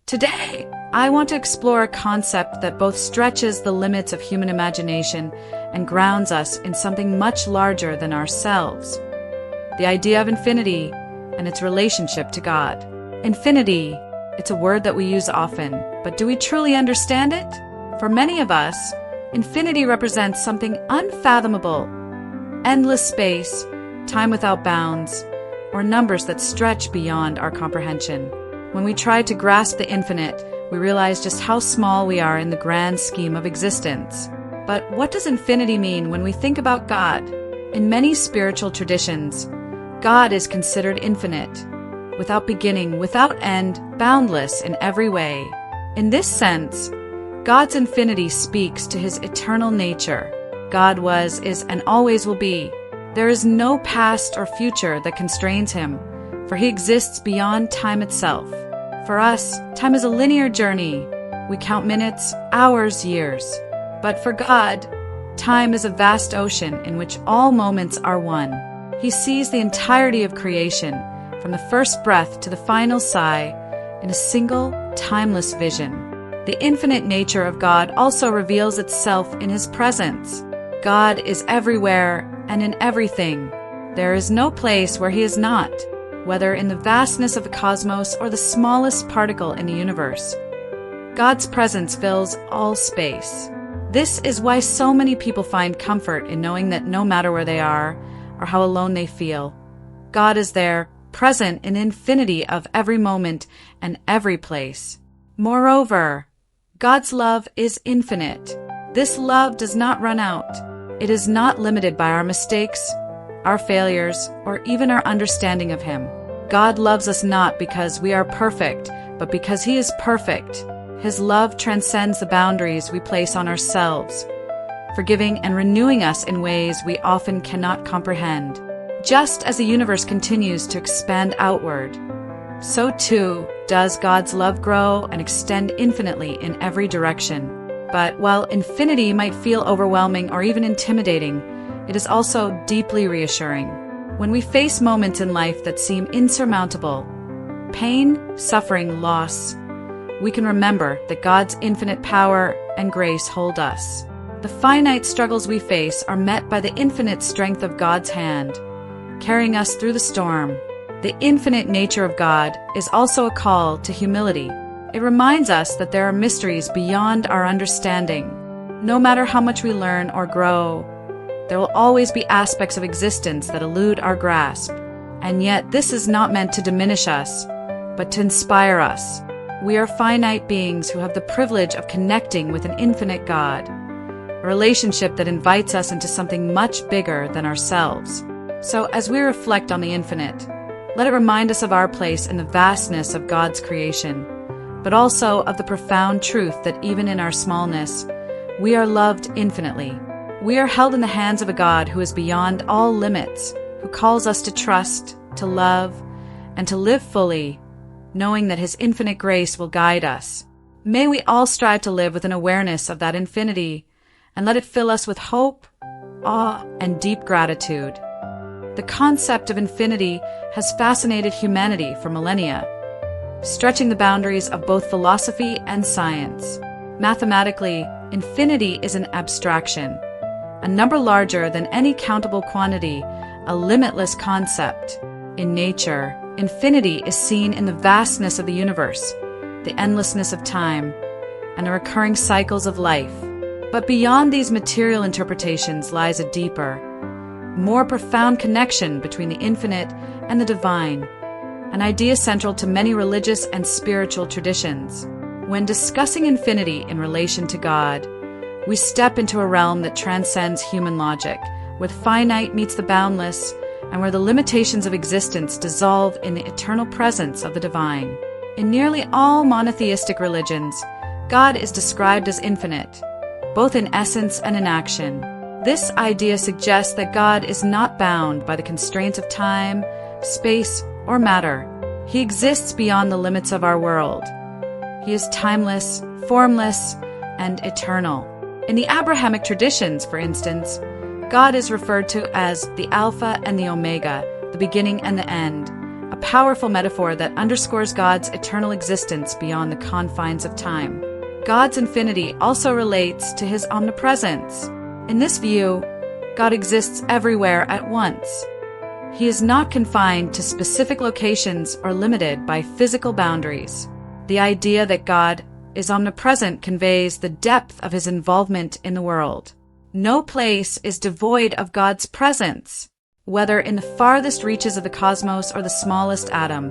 Today, I want to explore a concept that both stretches the limits of human imagination and grounds us in something much larger than ourselves. The idea of infinity and its relationship to God. Infinity, it's a word that we use often, but do we truly understand it? For many of us, infinity represents something unfathomable, endless space, time without bounds, or numbers that stretch beyond our comprehension. When we try to grasp the infinite, we realize just how small we are in the grand scheme of existence. But what does infinity mean when we think about God? In many spiritual traditions, God is considered infinite, without beginning, without end, boundless in every way. In this sense, God's infinity speaks to his eternal nature. God was, is, and always will be. There is no past or future that constrains him, for he exists beyond time itself. For us, time is a linear journey. We count minutes, hours, years. But for God, time is a vast ocean in which all moments are one. He sees the entirety of creation, from the first breath to the final sigh, in a single, timeless vision. The infinite nature of God also reveals itself in his presence. God is everywhere and in everything. There is no place where he is not, whether in the vastness of the cosmos or the smallest particle in the universe. God's presence fills all space. This is why so many people find comfort in knowing that no matter where they are or how alone they feel, God is there, present in infinity of every moment and every place. Moreover, God's love is infinite. This love does not run out. It is not limited by our mistakes, our failures, or even our understanding of him. God loves us not because we are perfect, but because he is perfect. His love transcends the boundaries we place on ourselves, forgiving and renewing us in ways we often cannot comprehend. Just as the universe continues to expand outward, so too does God's love grow and extend infinitely in every direction. But while infinity might feel overwhelming or even intimidating, it is also deeply reassuring. When we face moments in life that seem insurmountable, pain, suffering, loss, we can remember that God's infinite power and grace hold us. The finite struggles we face are met by the infinite strength of God's hand, carrying us through the storm. The infinite nature of God is also a call to humility. It reminds us that there are mysteries beyond our understanding. No matter how much we learn or grow, there will always be aspects of existence that elude our grasp. And yet, this is not meant to diminish us, but to inspire us. We are finite beings who have the privilege of connecting with an infinite God, a relationship that invites us into something much bigger than ourselves. So, as we reflect on the infinite, let it remind us of our place in the vastness of God's creation, but also of the profound truth that even in our smallness, we are loved infinitely. We are held in the hands of a God who is beyond all limits, who calls us to trust, to love, and to live fully, knowing that his infinite grace will guide us. May we all strive to live with an awareness of that infinity, and let it fill us with hope, awe, and deep gratitude. The concept of infinity has fascinated humanity for millennia, stretching the boundaries of both philosophy and science. Mathematically, infinity is an abstraction, a number larger than any countable quantity, a limitless concept. In nature, infinity is seen in the vastness of the universe, the endlessness of time, and the recurring cycles of life. But beyond these material interpretations lies a deeper, more profound connection between the infinite and the divine, an idea central to many religious and spiritual traditions. When discussing infinity in relation to God, we step into a realm that transcends human logic, where the finite meets the boundless, and where the limitations of existence dissolve in the eternal presence of the divine. In nearly all monotheistic religions, God is described as infinite, both in essence and in action. This idea suggests that God is not bound by the constraints of time, space, or matter. He exists beyond the limits of our world. He is timeless, formless, and eternal. In the Abrahamic traditions, for instance, God is referred to as the Alpha and the Omega, the beginning and the end, a powerful metaphor that underscores God's eternal existence beyond the confines of time. God's infinity also relates to his omnipresence. In this view, God exists everywhere at once. He is not confined to specific locations or limited by physical boundaries. The idea that God is omnipresent conveys the depth of his involvement in the world. No place is devoid of God's presence. Whether in the farthest reaches of the cosmos or the smallest atom,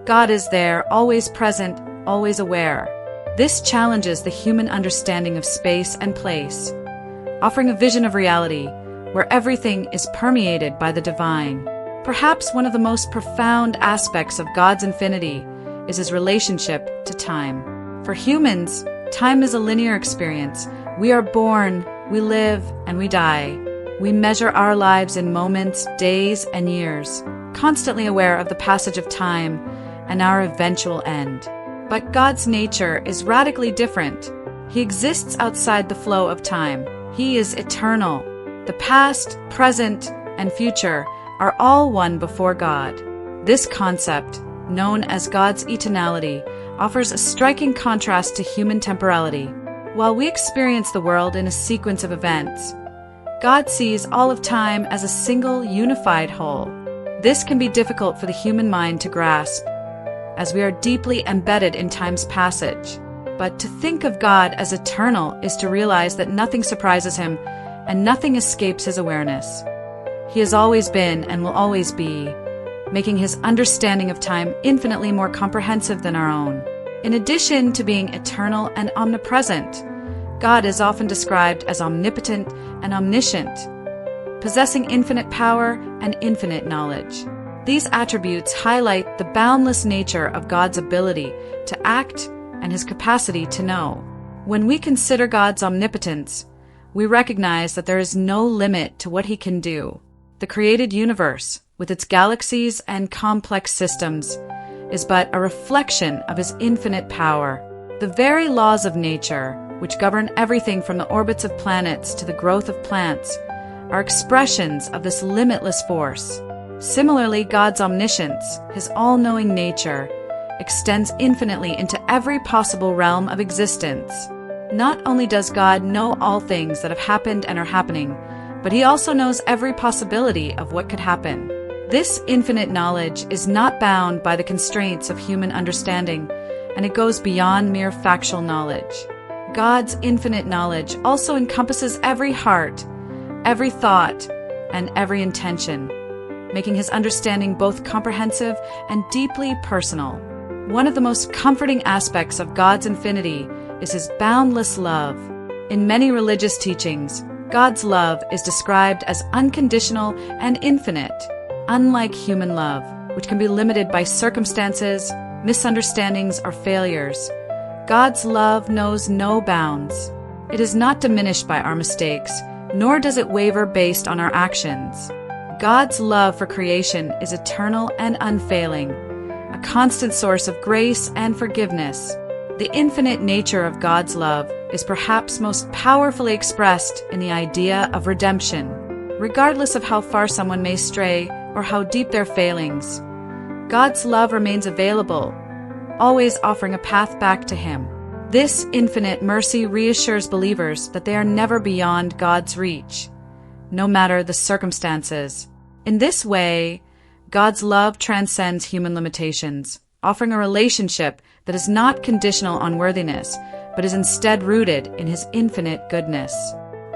God is there, always present, always aware. This challenges the human understanding of space and place, offering a vision of reality where everything is permeated by the divine. Perhaps one of the most profound aspects of God's infinity is his relationship to time. For humans, time is a linear experience. We are born, we live, and we die. We measure our lives in moments, days, and years, constantly aware of the passage of time and our eventual end. But God's nature is radically different. He exists outside the flow of time. He is eternal. The past, present, and future are all one before God. This concept, known as God's eternality, offers a striking contrast to human temporality. While we experience the world in a sequence of events, God sees all of time as a single, unified whole. This can be difficult for the human mind to grasp, as we are deeply embedded in time's passage. But to think of God as eternal is to realize that nothing surprises him and nothing escapes his awareness. He has always been and will always be, making his understanding of time infinitely more comprehensive than our own. In addition to being eternal and omnipresent, God is often described as omnipotent and omniscient, possessing infinite power and infinite knowledge. These attributes highlight the boundless nature of God's ability to act and his capacity to know. When we consider God's omnipotence, we recognize that there is no limit to what he can do. The created universe, with its galaxies and complex systems, is but a reflection of his infinite power. The very laws of nature, which govern everything from the orbits of planets to the growth of plants, are expressions of this limitless force. Similarly, God's omniscience, his all-knowing nature, extends infinitely into every possible realm of existence. Not only does God know all things that have happened and are happening, but he also knows every possibility of what could happen. This infinite knowledge is not bound by the constraints of human understanding, and it goes beyond mere factual knowledge. God's infinite knowledge also encompasses every heart, every thought, and every intention, making his understanding both comprehensive and deeply personal. One of the most comforting aspects of God's infinity is his boundless love. In many religious teachings, God's love is described as unconditional and infinite, unlike human love, which can be limited by circumstances, misunderstandings, or failures. God's love knows no bounds. It is not diminished by our mistakes, nor does it waver based on our actions. God's love for creation is eternal and unfailing, a constant source of grace and forgiveness. The infinite nature of God's love is perhaps most powerfully expressed in the idea of redemption. Regardless of how far someone may stray or how deep their failings, God's love remains available, always offering a path back to him. This infinite mercy reassures believers that they are never beyond God's reach, no matter the circumstances. In this way, God's love transcends human limitations, offering a relationship that is not conditional on worthiness, but is instead rooted in his infinite goodness.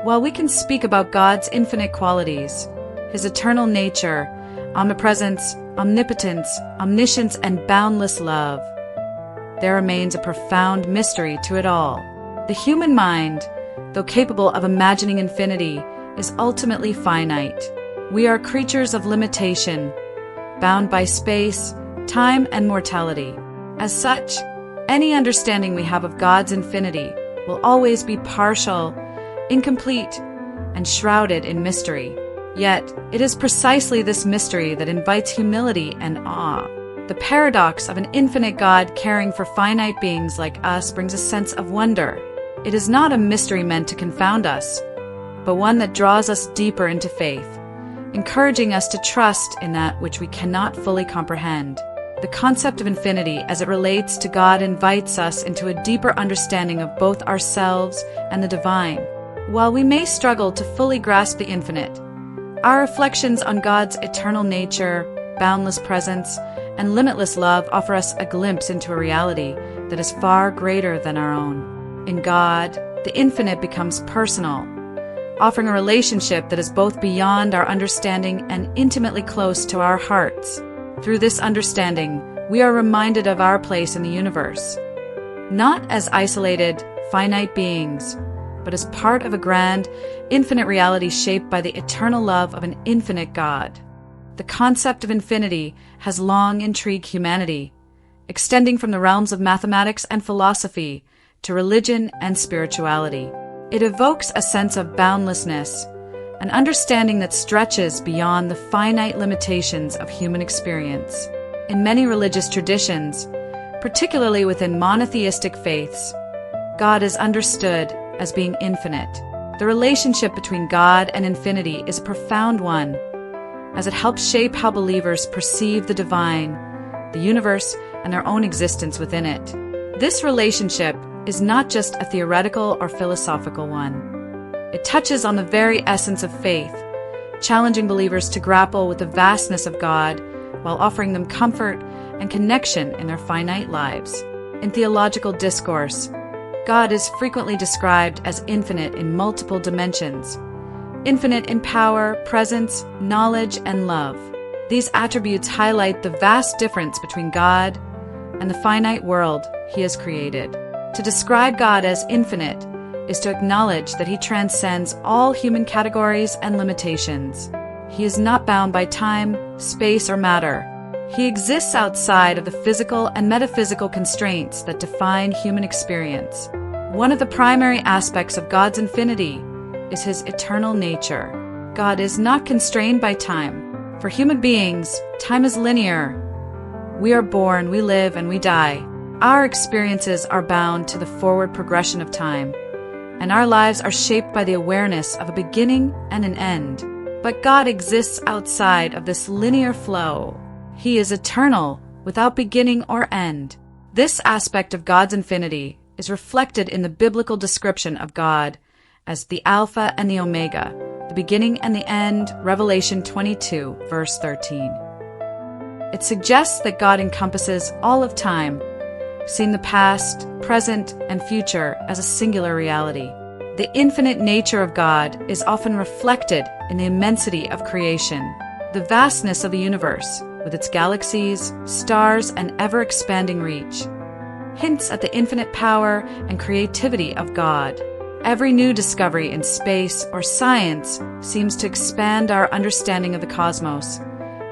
While we can speak about God's infinite qualities, his eternal nature, omnipresence, omnipotence, omniscience, and boundless love, there remains a profound mystery to it all. The human mind, though capable of imagining infinity, is ultimately finite. We are creatures of limitation, bound by space, time, and mortality. As such, any understanding we have of God's infinity will always be partial, incomplete, and shrouded in mystery. Yet, it is precisely this mystery that invites humility and awe. The paradox of an infinite God caring for finite beings like us brings a sense of wonder. It is not a mystery meant to confound us, but one that draws us deeper into faith, encouraging us to trust in that which we cannot fully comprehend. The concept of infinity as it relates to God invites us into a deeper understanding of both ourselves and the divine. While we may struggle to fully grasp the infinite, our reflections on God's eternal nature, boundless presence, and limitless love offer us a glimpse into a reality that is far greater than our own. In God, the infinite becomes personal, offering a relationship that is both beyond our understanding and intimately close to our hearts. Through this understanding, we are reminded of our place in the universe, not as isolated, finite beings, but as part of a grand, infinite reality shaped by the eternal love of an infinite God. The concept of infinity has long intrigued humanity, extending from the realms of mathematics and philosophy to religion and spirituality. It evokes a sense of boundlessness, an understanding that stretches beyond the finite limitations of human experience. In many religious traditions, particularly within monotheistic faiths, God is understood as being infinite. The relationship between God and infinity is a profound one, as it helps shape how believers perceive the divine, the universe, and their own existence within it. This relationship is not just a theoretical or philosophical one. It touches on the very essence of faith, challenging believers to grapple with the vastness of God while offering them comfort and connection in their finite lives. In theological discourse, God is frequently described as infinite in multiple dimensions, infinite in power, presence, knowledge, and love. These attributes highlight the vast difference between God and the finite world He has created. To describe God as infinite is to acknowledge that He transcends all human categories and limitations. He is not bound by time, space, or matter. He exists outside of the physical and metaphysical constraints that define human experience. One of the primary aspects of God's infinity is His eternal nature. God is not constrained by time. For human beings, time is linear. We are born, we live, and we die. Our experiences are bound to the forward progression of time, and our lives are shaped by the awareness of a beginning and an end. But God exists outside of this linear flow. He is eternal, without beginning or end. This aspect of God's infinity is reflected in the biblical description of God as the Alpha and the Omega, the beginning and the end, Revelation 22, verse 13. It suggests that God encompasses all of time, seeing the past, present, and future as a singular reality. The infinite nature of God is often reflected in the immensity of creation, the vastness of the universe, with its galaxies, stars, and ever-expanding reach, hints at the infinite power and creativity of God. Every new discovery in space or science seems to expand our understanding of the cosmos.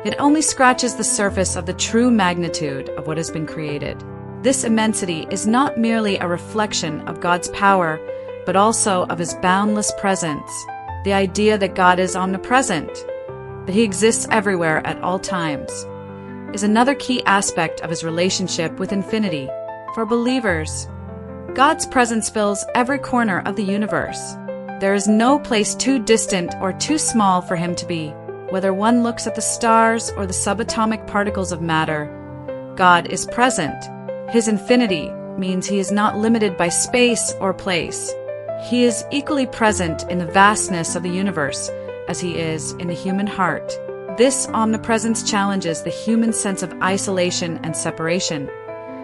It only scratches the surface of the true magnitude of what has been created. This immensity is not merely a reflection of God's power, but also of His boundless presence. The idea that God is omnipresent, that He exists everywhere at all times, is another key aspect of His relationship with infinity. For believers, God's presence fills every corner of the universe. There is no place too distant or too small for Him to be. Whether one looks at the stars or the subatomic particles of matter, God is present. His infinity means He is not limited by space or place. He is equally present in the vastness of the universe as He is in the human heart. This omnipresence challenges the human sense of isolation and separation,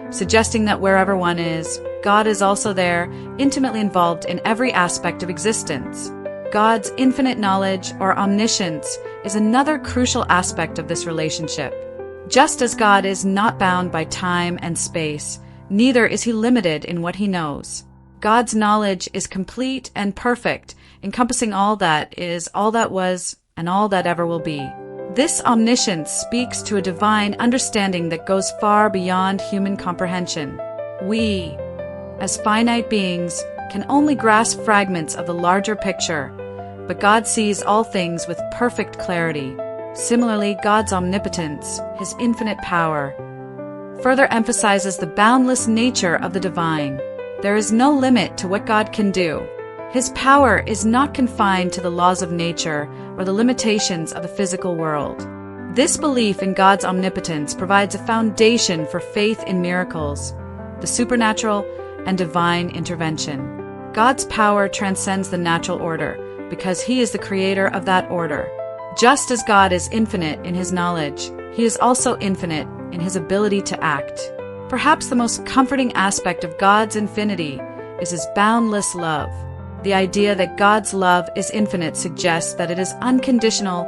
suggesting that wherever one is, God is also there, intimately involved in every aspect of existence. God's infinite knowledge or omniscience is another crucial aspect of this relationship. Just as God is not bound by time and space, neither is He limited in what He knows. God's knowledge is complete and perfect, encompassing all that is, all that was, and all that ever will be. This omniscience speaks to a divine understanding that goes far beyond human comprehension. We, as finite beings, can only grasp fragments of the larger picture, but God sees all things with perfect clarity. Similarly, God's omnipotence, His infinite power, further emphasizes the boundless nature of the divine. There is no limit to what God can do. His power is not confined to the laws of nature or the limitations of the physical world. This belief in God's omnipotence provides a foundation for faith in miracles, the supernatural, and divine intervention. God's power transcends the natural order because He is the creator of that order. Just as God is infinite in His knowledge, He is also infinite in His ability to act. Perhaps the most comforting aspect of God's infinity is His boundless love. The idea that God's love is infinite suggests that it is unconditional,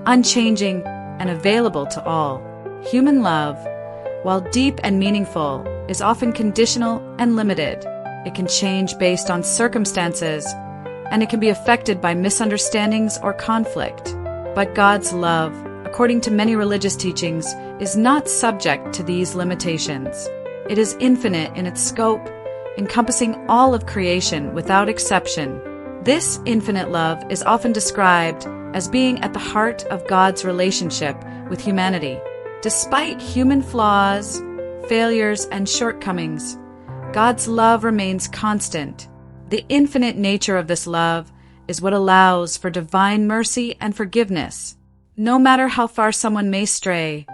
unchanging, and available to all. Human love, while deep and meaningful, is often conditional and limited. It can change based on circumstances, and it can be affected by misunderstandings or conflict. But God's love, according to many religious teachings, is not subject to these limitations. It is infinite in its scope, encompassing all of creation without exception. This infinite love is often described as being at the heart of God's relationship with humanity. Despite human flaws, failures, and shortcomings, God's love remains constant. The infinite nature of this love is what allows for divine mercy and forgiveness. No matter how far someone may stray,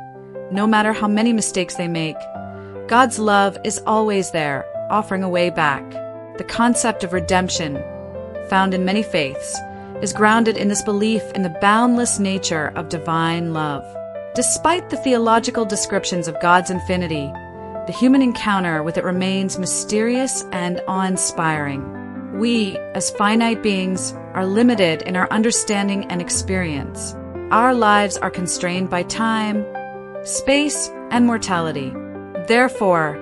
no matter how many mistakes they make, God's love is always there, offering a way back. The concept of redemption, found in many faiths, is grounded in this belief in the boundless nature of divine love. Despite the theological descriptions of God's infinity, the human encounter with it remains mysterious and awe-inspiring. We, as finite beings, are limited in our understanding and experience. Our lives are constrained by time, space, and mortality. Therefore,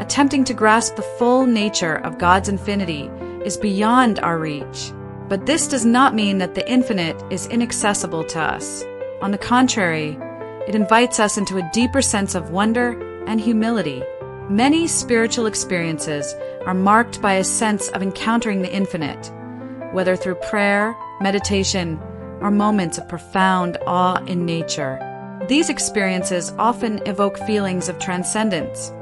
attempting to grasp the full nature of God's infinity is beyond our reach. But this does not mean that the infinite is inaccessible to us. On the contrary, it invites us into a deeper sense of wonder and humility. Many spiritual experiences are marked by a sense of encountering the infinite, whether through prayer, meditation, or moments of profound awe in nature. These experiences often evoke feelings of transcendence,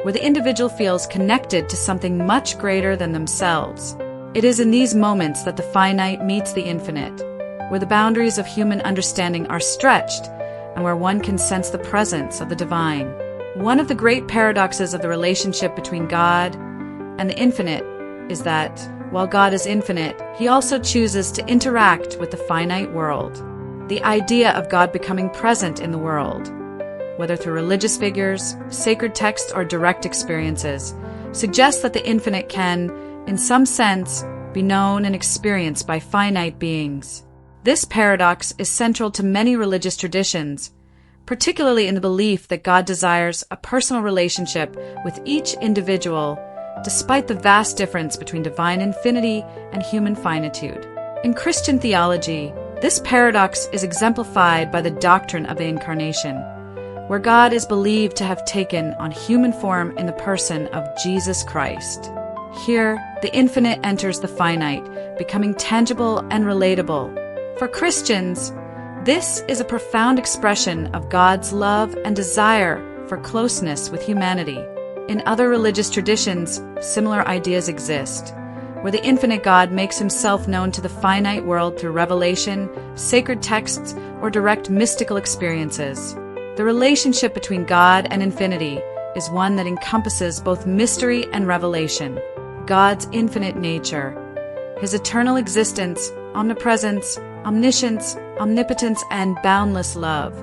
where the individual feels connected to something much greater than themselves. It is in these moments that the finite meets the infinite, where the boundaries of human understanding are stretched and where one can sense the presence of the divine. One of the great paradoxes of the relationship between God and the infinite is that, while God is infinite, He also chooses to interact with the finite world. The idea of God becoming present in the world, whether through religious figures, sacred texts, or direct experiences, suggests that the infinite can, in some sense, be known and experienced by finite beings. This paradox is central to many religious traditions, particularly in the belief that God desires a personal relationship with each individual, despite the vast difference between divine infinity and human finitude. In Christian theology, this paradox is exemplified by the doctrine of the Incarnation, where God is believed to have taken on human form in the person of Jesus Christ. Here, the infinite enters the finite, becoming tangible and relatable. For Christians, this is a profound expression of God's love and desire for closeness with humanity. In other religious traditions, similar ideas exist, where the infinite God makes Himself known to the finite world through revelation, sacred texts, or direct mystical experiences. The relationship between God and infinity is one that encompasses both mystery and revelation. God's infinite nature, His eternal existence, omnipresence, omniscience, omnipotence, and boundless love,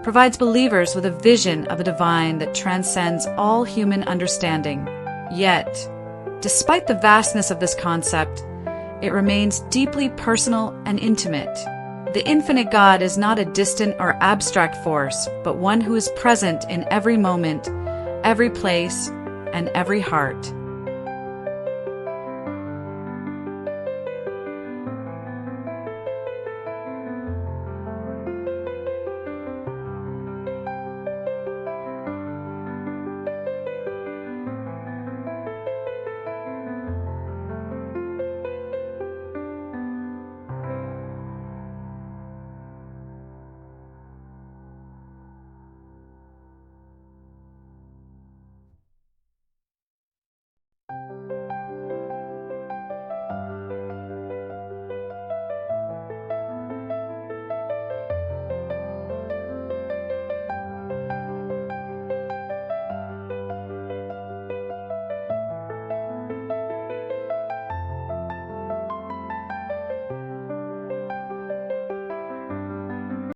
provides believers with a vision of a divine that transcends all human understanding. Yet, despite the vastness of this concept, it remains deeply personal and intimate. The infinite God is not a distant or abstract force, but one who is present in every moment, every place, and every heart.